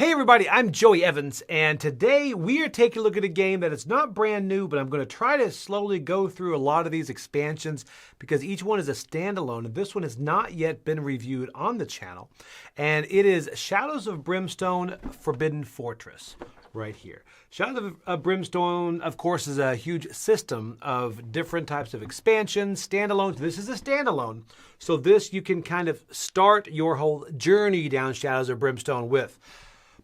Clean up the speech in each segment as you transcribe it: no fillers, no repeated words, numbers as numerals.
Hey everybody, I'm Joey Evans, and today we are taking a look at a game that is not brand new, but I'm going to try to slowly go through a lot of these expansions because each one is a standalone, and this one has not yet been reviewed on the channel. And it is Shadows of Brimstone Forbidden Fortress, right here. Shadows of Brimstone, of course, is a huge system of different types of expansions, standalones. This is a standalone, so this you can kind of start your whole journey down Shadows of Brimstone with.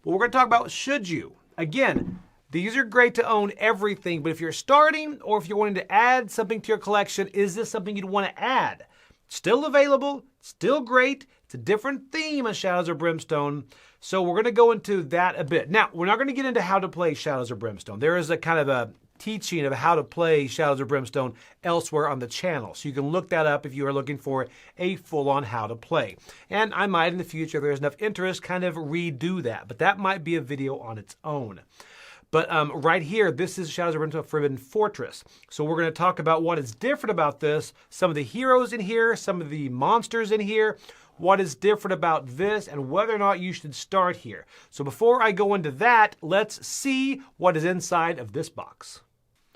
But we're going to talk about should you. Again, these are great to own everything, but if you're starting or if you're wanting to add something to your collection, is this something you'd want to add? Still available, still great. It's a different theme of Shadows of Brimstone, so we're going to go into that a bit. Now, we're not going to get into how to play Shadows of Brimstone. There is a kind of a teaching of how to play Shadows of Brimstone elsewhere on the channel. So you can look that up if you are looking for a full-on how to play. And I might in the future, if there's enough interest, kind of redo that. But that might be a video on its own. But right here, this is Shadows of Brimstone Forbidden Fortress. So we're going to talk about what is different about this, some of the heroes in here, some of the monsters in here, what is different about this, and whether or not you should start here. So before I go into that, let's see what is inside of this box.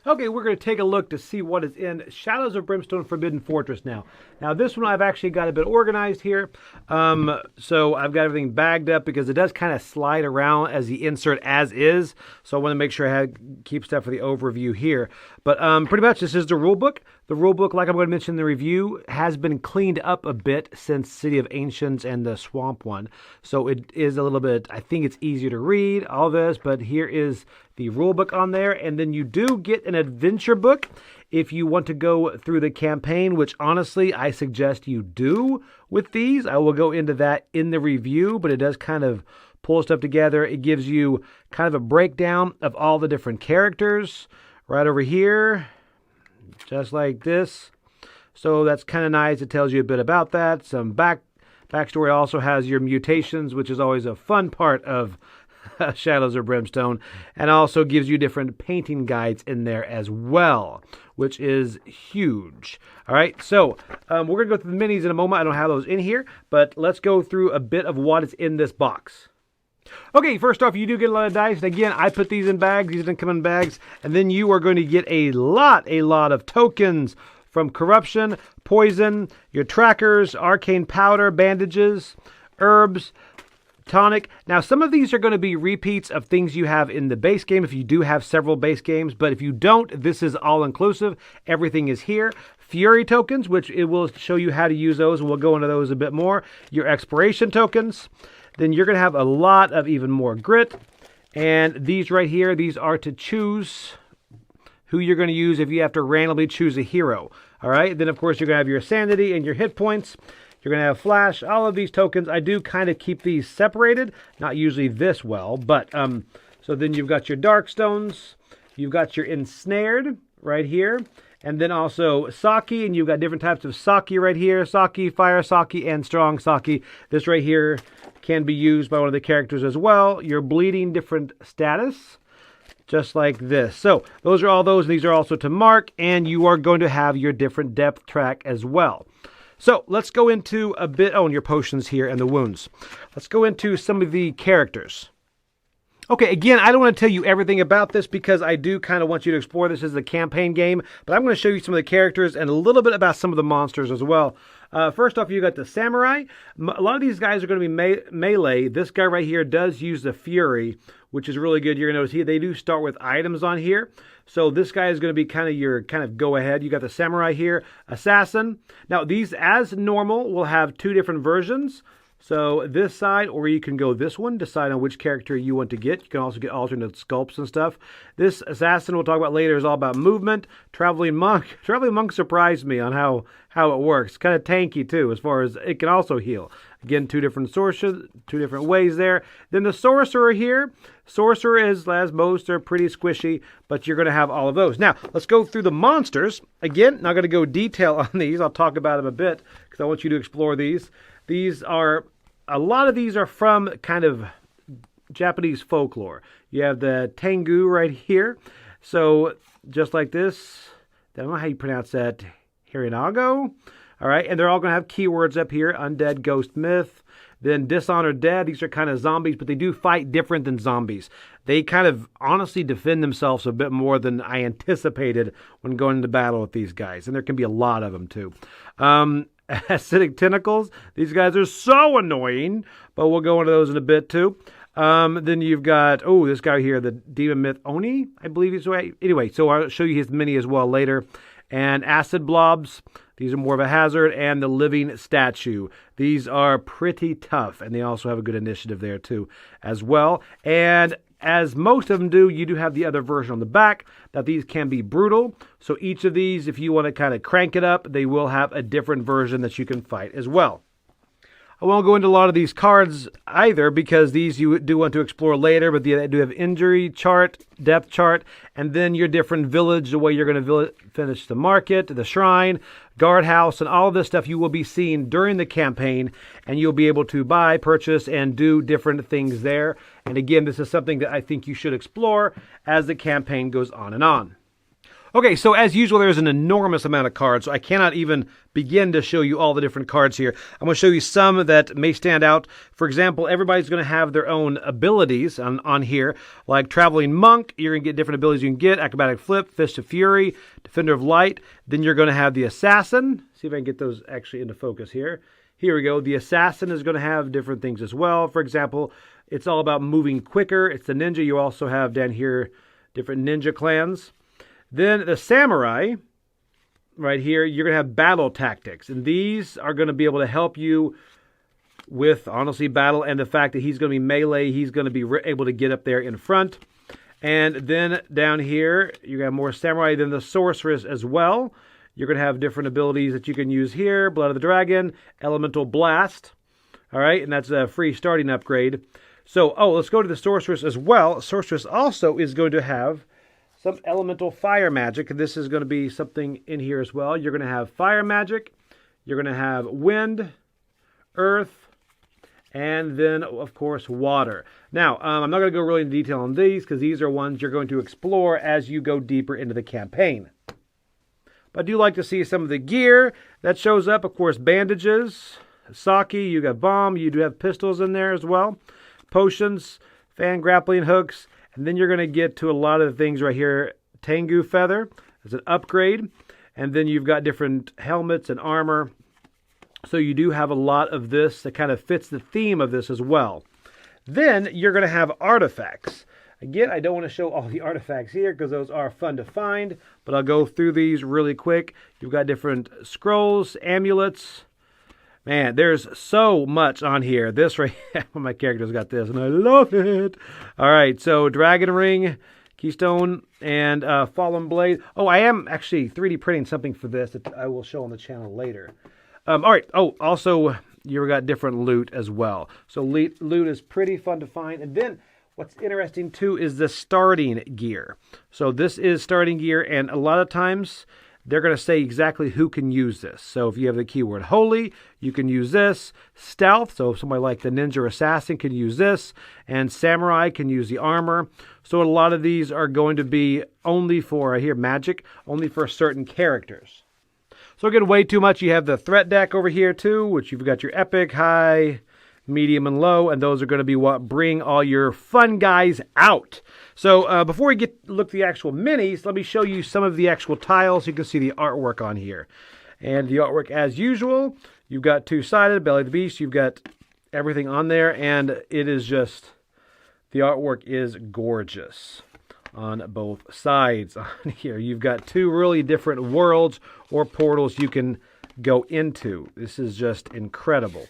Okay, we're going to take a look to see what is in Shadows of Brimstone Forbidden Fortress now. Now, this one I've actually got a bit organized here. So I've got everything bagged up because it does kind of slide around as the insert as is. So I want to make sure I keep stuff for the overview here. But pretty much this is the rule book. The rule book, like I'm going to mention in the review, has been cleaned up a bit since City of Ancients and the Swamp one. So it is a little bit, I think it's easier to read, all this, but here is the rule book on there. And then you do get an adventure book if you want to go through the campaign, which honestly I suggest you do with these. I will go into that in the review, but it does kind of pull stuff together. It gives you kind of a breakdown of all the different characters right over here, just like this. So that's kind of nice. It tells you a bit about that. Some backstory. Also has your mutations, which is always a fun part of Shadows of Brimstone, and also gives you different painting guides in there as well, which is huge. All right, so we're going to go through the minis in a moment. I don't have those in here, but let's go through a bit of what is in this box. Okay, first off, you do get a lot of dice. Again, I put these in bags. These didn't come in bags. And then you are going to get a lot of tokens from corruption, poison, your trackers, arcane powder, bandages, herbs, tonic. Now, some of these are going to be repeats of things you have in the base game if you do have several base games. But if you don't, this is all-inclusive. Everything is here. Fury tokens, which it will show you how to use those, and we'll go into those a bit more. Your exploration tokens. Then you're going to have a lot of even more grit. And these right here, these are to choose who you're going to use if you have to randomly choose a hero. All right. Then, of course, you're going to have your sanity and your hit points. You're going to have flash. All of these tokens, I do kind of keep these separated. Not usually this well, but so then you've got your dark stones. You've got your ensnared right here. And then also sake, and you've got different types of sake right here. Sake, fire sake, and strong sake. This right here can be used by one of the characters as well. Your bleeding different status, just like this. So those are all those, and these are also to mark, and you are going to have your different depth track as well. So let's go into a bit, and your potions here and the wounds. Let's go into some of the characters. Okay, again, I don't want to tell you everything about this because I do kind of want you to explore this as a campaign game, but I'm going to show you some of the characters and a little bit about some of the monsters as well. First off, you got the samurai. A lot of these guys are going to be melee. This guy right here does use the fury, which is really good. You're going to notice they do start with items on here. So this guy is going to be kind of your go ahead. You got the samurai here, assassin. Now these, as normal, will have two different versions. So this side, or you can go this one, decide on which character you want to get. You can also get alternate sculpts and stuff. This assassin we'll talk about later is all about movement. Traveling monk. Traveling monk surprised me on how it works. Kind of tanky too, as far as it can also heal. Again, two different sources, two different ways there. Then the sorcerer here. Sorcerer is, as most, are pretty squishy, but you're going to have all of those. Now, let's go through the monsters. Again, not going to go detail on these. I'll talk about them a bit because I want you to explore these. These are, a lot of these are from kind of Japanese folklore. You have the Tengu right here. So, just like this, I don't know how you pronounce that, Hirinago. All right, and they're all going to have keywords up here, undead, ghost, myth. Then Dishonored Dead, these are kind of zombies, but they do fight different than zombies. They kind of honestly defend themselves a bit more than I anticipated when going into battle with these guys. And there can be a lot of them too. Acidic Tentacles, these guys are so annoying, but we'll go into those in a bit too. Then you've got, this guy here, the Demon Myth Oni, I believe he's right. Anyway, so I'll show you his mini as well later. And Acid Blobs, these are more of a hazard. And the Living Statue, these are pretty tough. And they also have a good initiative there too as well. And as most of them do, you do have the other version on the back that these can be brutal. So each of these, if you want to kind of crank it up, they will have a different version that you can fight as well. I won't go into a lot of these cards either because these you do want to explore later, but they do have injury chart, depth chart, and then your different village, the way you're going to finish the market, the shrine, guardhouse, and all of this stuff you will be seeing during the campaign, and you'll be able to buy, purchase, and do different things there. And again, this is something that I think you should explore as the campaign goes on and on. Okay, so as usual, there's an enormous amount of cards, so I cannot even begin to show you all the different cards here. I'm going to show you some that may stand out. For example, everybody's going to have their own abilities on here, like Traveling Monk. You're going to get different abilities you can get: Acrobatic Flip, Fist of Fury, Defender of Light. Then you're going to have the Assassin. See if I can get those actually into focus here. Here we go. The Assassin is going to have different things as well. For example, it's all about moving quicker. It's the Ninja. You also have down here different Ninja clans. Then the Samurai, right here, you're going to have battle tactics. And these are going to be able to help you with, honestly, battle. And the fact that he's going to be melee, he's going to be able to get up there in front. And then down here, you got more Samurai than the Sorceress as well. You're going to have different abilities that you can use here. Blood of the Dragon, Elemental Blast. All right, and that's a free starting upgrade. So, let's go to the Sorceress as well. Sorceress also is going to have some elemental fire magic. This is going to be something in here as well. You're going to have fire magic. You're going to have wind, earth, and then, of course, water. Now, I'm not going to go really into detail on these because these are ones you're going to explore as you go deeper into the campaign. But I do like to see some of the gear that shows up. Of course, bandages, sake, you got bomb, you do have pistols in there as well, potions, fan grappling hooks. And then you're going to get to a lot of the things right here. Tengu Feather is an upgrade. And then you've got different helmets and armor. So you do have a lot of this that kind of fits the theme of this as well. Then you're going to have artifacts. Again, I don't want to show all the artifacts here because those are fun to find. But I'll go through these really quick. You've got different scrolls, amulets. Man, there's so much on here. This right here, my character's got this, and I love it. All right, so Dragon Ring, Keystone, and Fallen Blade. I am actually 3D printing something for this that I will show on the channel later. All right. Also, you've got different loot as well. So loot is pretty fun to find. And then what's interesting, too, is the starting gear. So this is starting gear, and a lot of times they're going to say exactly who can use this. So if you have the keyword Holy, you can use this. Stealth, so somebody like the Ninja or Assassin can use this. And Samurai can use the armor. So a lot of these are going to be only for, magic, only for certain characters. So again, way too much. You have the threat deck over here too, which you've got your epic, high, medium, and low. And those are going to be what bring all your fun guys out. So before we look at the actual minis, let me show you some of the actual tiles. You can see the artwork on here. And the artwork, as usual, you've got two-sided, Belly of the Beast. You've got everything on there, and it is just, the artwork is gorgeous on both sides on here. You've got two really different worlds or portals you can go into. This is just incredible.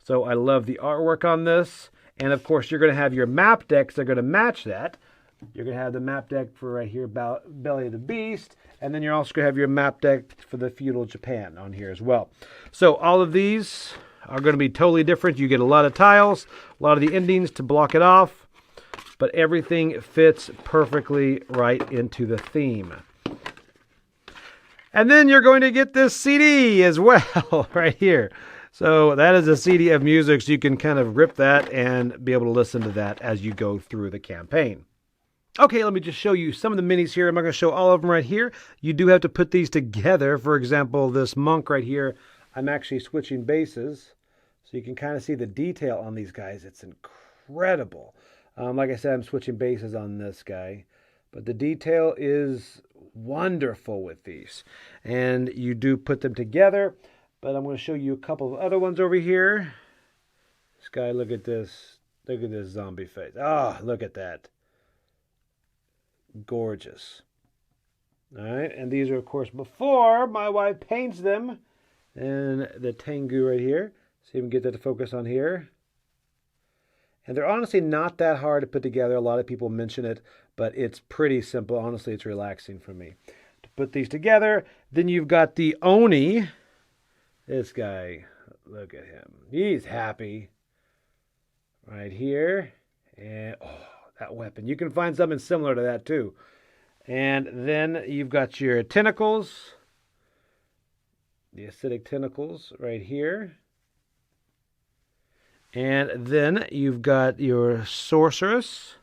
So I love the artwork on this. And, of course, you're going to have your map decks that are going to match that. You're going to have the map deck for right here, Belly of the Beast. And then you're also going to have your map deck for the feudal Japan on here as well. So all of these are going to be totally different. You get a lot of tiles, a lot of the endings to block it off. But everything fits perfectly right into the theme. And then you're going to get this CD as well right here. So that is a CD of music, so you can kind of rip that and be able to listen to that as you go through the campaign. Okay, let me just show you some of the minis here. I'm not going to show all of them right here. You do have to put these together. For example, this monk right here, I'm actually switching bases. So you can kind of see the detail on these guys. It's incredible. Like I said, I'm switching bases on this guy. But the detail is wonderful with these. And you do put them together. But I'm going to show you a couple of other ones over here. This guy, look at this. Look at this zombie face. Ah, oh, look at that. Gorgeous. All right, and these are, of course, before my wife paints them. And the Tengu right here. See if we can get that to focus on here. And they're honestly not that hard to put together. A lot of people mention it, but it's pretty simple. Honestly, it's relaxing for me to put these together. Then you've got the Oni. This guy, look at him. He's happy. Right here. And, oh, that weapon. You can find something similar to that, too. And then you've got your tentacles. The acidic tentacles right here. And then you've got your sorceress.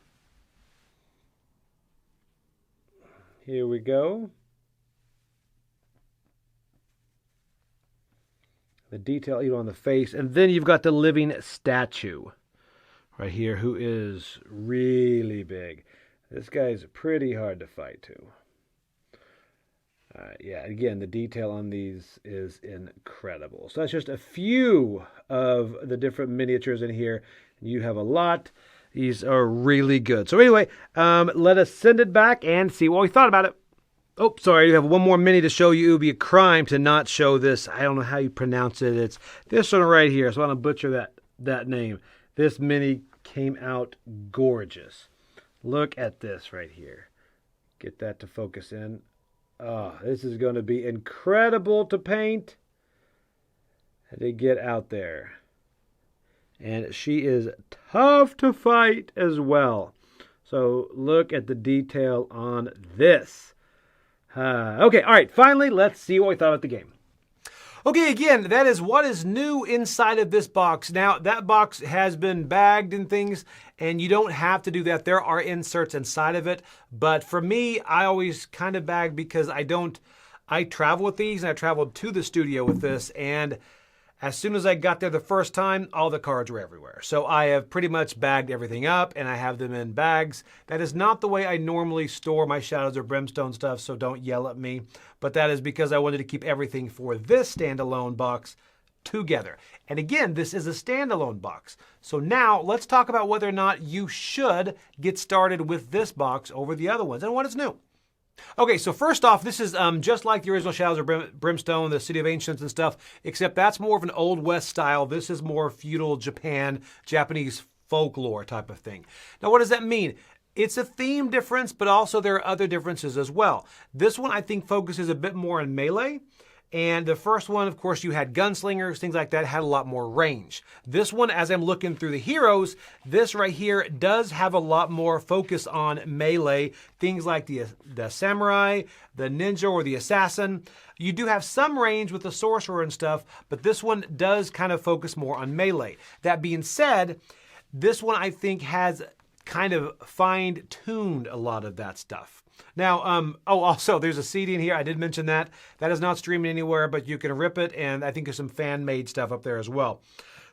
Here we go. The detail on the face. And then you've got the living statue right here, who is really big. This guy's pretty hard to fight, too. Yeah, again, the detail on these is incredible. So that's just a few of the different miniatures in here. You have a lot. These are really good. So anyway, let us send it back and see what we thought about it. Oh, sorry, you have one more mini to show you. It would be a crime to not show this. I don't know how you pronounce it. It's this one right here. So I want to butcher that name. This mini came out gorgeous. Look at this right here. Get that to focus in. Oh, this is going to be incredible to paint and to get out there. And she is tough to fight as well. So look at the detail on this. Okay, all right, finally, let's see what we thought about the game. Okay, again, that is what is new inside of this box. Now, that box has been bagged and things, and you don't have to do that. There are inserts inside of it. But for me, I always kind of bag because I travel with these, and I traveled to the studio with this, and as soon as I got there the first time, all the cards were everywhere. So I have pretty much bagged everything up, and I have them in bags. That is not the way I normally store my Shadows of Brimstone stuff, so don't yell at me. But that is because I wanted to keep everything for this standalone box together. And again, this is a standalone box. So now let's talk about whether or not you should get started with this box over the other ones and what is new. Okay, so first off, this is just like the original Shadows of Brimstone, the City of Ancients and stuff, except that's more of an Old West style. This is more feudal Japan, Japanese folklore type of thing. Now, what does that mean? It's a theme difference, but also there are other differences as well. This one, I think, focuses a bit more on melee. And the first one, of course, you had gunslingers, things like that, had a lot more range. This one, as I'm looking through the heroes, this right here does have a lot more focus on melee, things like the samurai, the ninja, or the assassin. You do have some range with the sorcerer and stuff, but this one does kind of focus more on melee. That being said, this one, I think, has kind of fine-tuned a lot of that stuff. Now, also, there's a CD in here. I did mention that. That is not streaming anywhere, but you can rip it, and I think there's some fan-made stuff up there as well.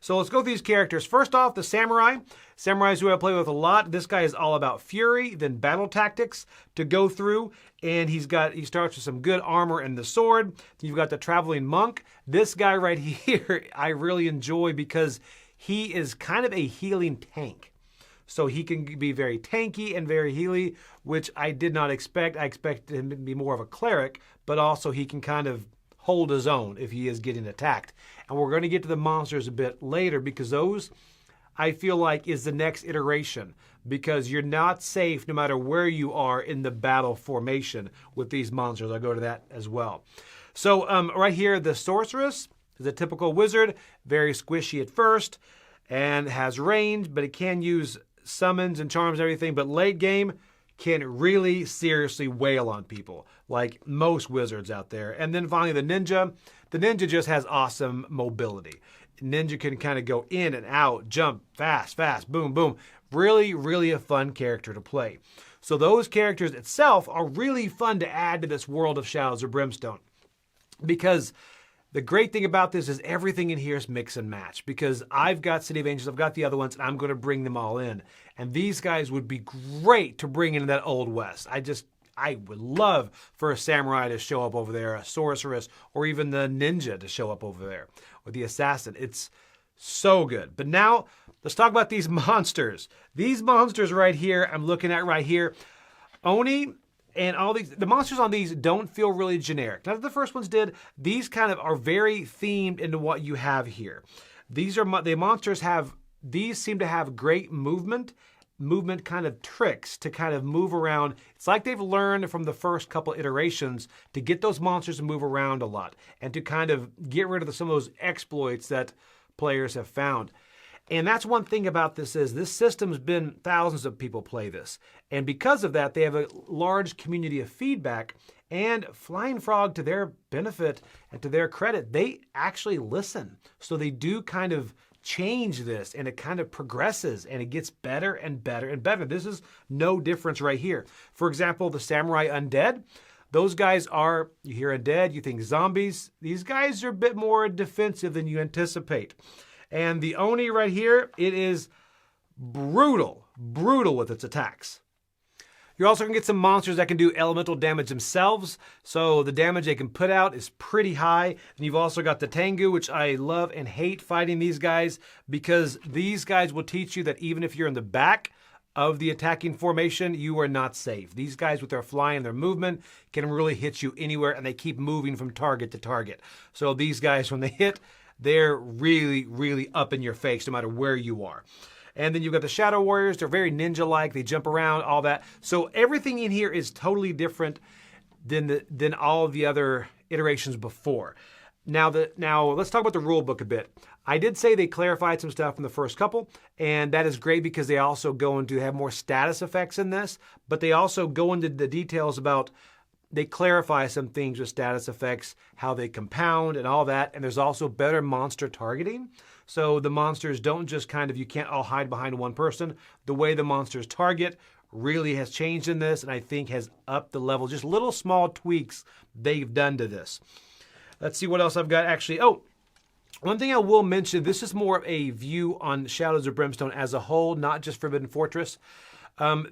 So let's go through these characters. First off, the samurai. Samurais who I play with a lot. This guy is all about fury, then battle tactics to go through, and he starts with some good armor and the sword. Then you've got the traveling monk. This guy right here, I really enjoy because he is kind of a healing tank. So he can be very tanky and very healy, which I did not expect. I expected him to be more of a cleric, but also he can kind of hold his own if he is getting attacked. And we're going to get to the monsters a bit later because those, I feel like, is the next iteration because you're not safe no matter where you are in the battle formation with these monsters. I'll go to that as well. So right here, the sorceress is a typical wizard, very squishy at first and has range, but it can use summons and charms and everything, but late game can really seriously wail on people, like most wizards out there. And then finally the ninja. The ninja just has awesome mobility. Ninja can kind of go in and out, jump fast, boom, boom. Really, really a fun character to play. So those characters itself are really fun to add to this world of Shadows of Brimstone because The great thing about this is everything in here is mix and match because I've got City of Angels, I've got the other ones, and I'm going to bring them all in. And these guys would be great to bring into that Old West. I would love for a samurai to show up over there, a sorceress, or even the ninja to show up over there, or the assassin. It's so good. But now, let's talk about these monsters. These monsters right here, I'm looking at right here, Oni and all these, the monsters on these don't feel really generic. Now, the first ones did. These kind of are very themed into what you have here. These are, the monsters have, these seem to have great movement kind of tricks to kind of move around. It's like they've learned from the first couple iterations to get those monsters to move around a lot and to kind of get rid of some of those exploits that players have found. And that's one thing about this is this system's been thousands of people play this. And because of that, they have a large community of feedback. And Flying Frog, to their benefit and to their credit, they actually listen. So they do kind of change this and it kind of progresses and it gets better and better and better. This is no difference right here. For example, the Samurai Undead, those guys are, you hear undead, you think zombies. These guys are a bit more defensive than you anticipate. And the Oni right here, it is brutal with its attacks. You're also going to get some monsters that can do elemental damage themselves. So the damage they can put out is pretty high. And you've also got the Tengu, which I love and hate fighting these guys because these guys will teach you that even if you're in the back of the attacking formation, you are not safe. These guys with their flying and their movement can really hit you anywhere and they keep moving from target to target. So these guys, when they hit, they're really up in your face no matter where you are. And then you've got the Shadow Warriors. They're very ninja-like. They jump around, all that. So everything in here is totally different than all of the other iterations before. Now let's talk about the rule book a bit. I did say they clarified some stuff in the first couple, and that is great because they also go into have more status effects in this, but they also go into the details about they clarify some things with status effects, how they compound and all that. And there's also better monster targeting. So the monsters don't just kind of, you can't all hide behind one person. The way the monsters target really has changed in this and I think has upped the level. Just little small tweaks they've done to this. Let's see what else I've got actually. Oh, one thing I will mention, this is more of a view on Shadows of Brimstone as a whole, not just Forbidden Fortress.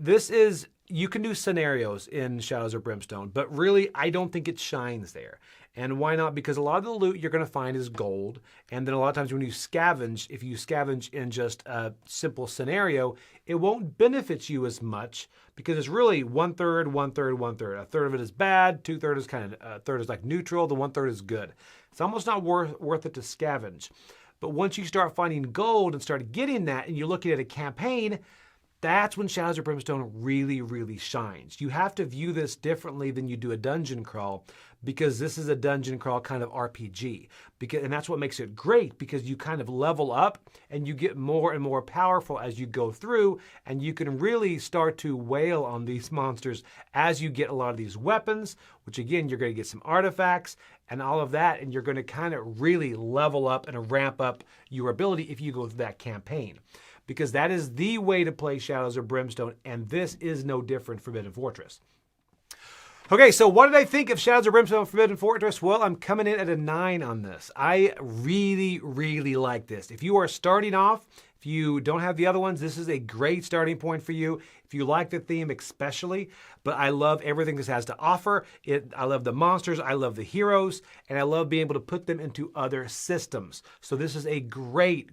This is, you can do scenarios in Shadows of Brimstone, but really I don't think it shines there. And why not? Because a lot of the loot you're going to find is gold. And then a lot of times when you scavenge, if you scavenge in just a simple scenario, it won't benefit you as much because it's really 1/3, 1/3, 1/3. A third of it is bad, 2/3 is kind of, a third is like neutral, the 1/3 is good. It's almost not worth it to scavenge. But once you start finding gold and start getting that and you're looking at a campaign, that's when Shadows of Brimstone really shines. You have to view this differently than you do a dungeon crawl because this is a dungeon crawl kind of RPG. And that's what makes it great because you kind of level up and you get more and more powerful as you go through and you can really start to wail on these monsters as you get a lot of these weapons, which again, you're going to get some artifacts and all of that and you're going to kind of really level up and ramp up your ability if you go through that campaign. Because that is the way to play Shadows of Brimstone, and this is no different from Forbidden Fortress. Okay, so what did I think of Shadows of Brimstone and Forbidden Fortress? Well, I'm coming in at a 9 on this. I really like this. If you are starting off, if you don't have the other ones, this is a great starting point for you. If you like the theme especially, but I love everything this has to offer. I love the monsters, I love the heroes, and I love being able to put them into other systems. So this is a great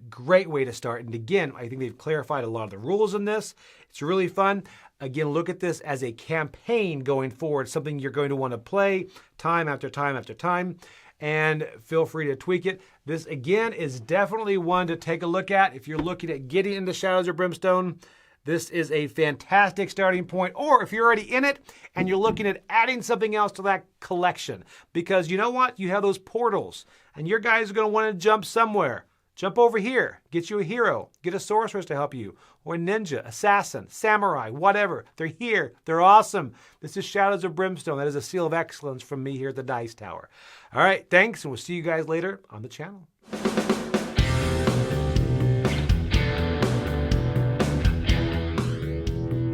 way to start. And again, I think they've clarified a lot of the rules in this. It's really fun. Again, look at this as a campaign going forward, something you're going to want to play time after time after time. And feel free to tweak it. This, again, is definitely one to take a look at. If you're looking at getting into Shadows of Brimstone, this is a fantastic starting point. Or if you're already in it and you're looking at adding something else to that collection. Because you know what? You have those portals. And your guys are going to want to jump somewhere. Jump over here. Get you a hero. Get a sorceress to help you. Or a ninja, assassin, samurai, whatever. They're here. They're awesome. This is Shadows of Brimstone. That is a seal of excellence from me here at the Dice Tower. All right, thanks, and we'll see you guys later on the channel.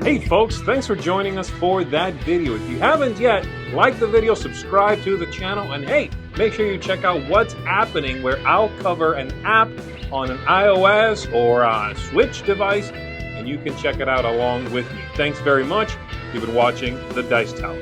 Hey folks, thanks for joining us for that video. If you haven't yet, like the video, subscribe to the channel, and hey, make sure you check out What's Happening, where I'll cover an app on an iOS or a Switch device, and you can check it out along with me. Thanks very much. You've been watching The Dice Tower.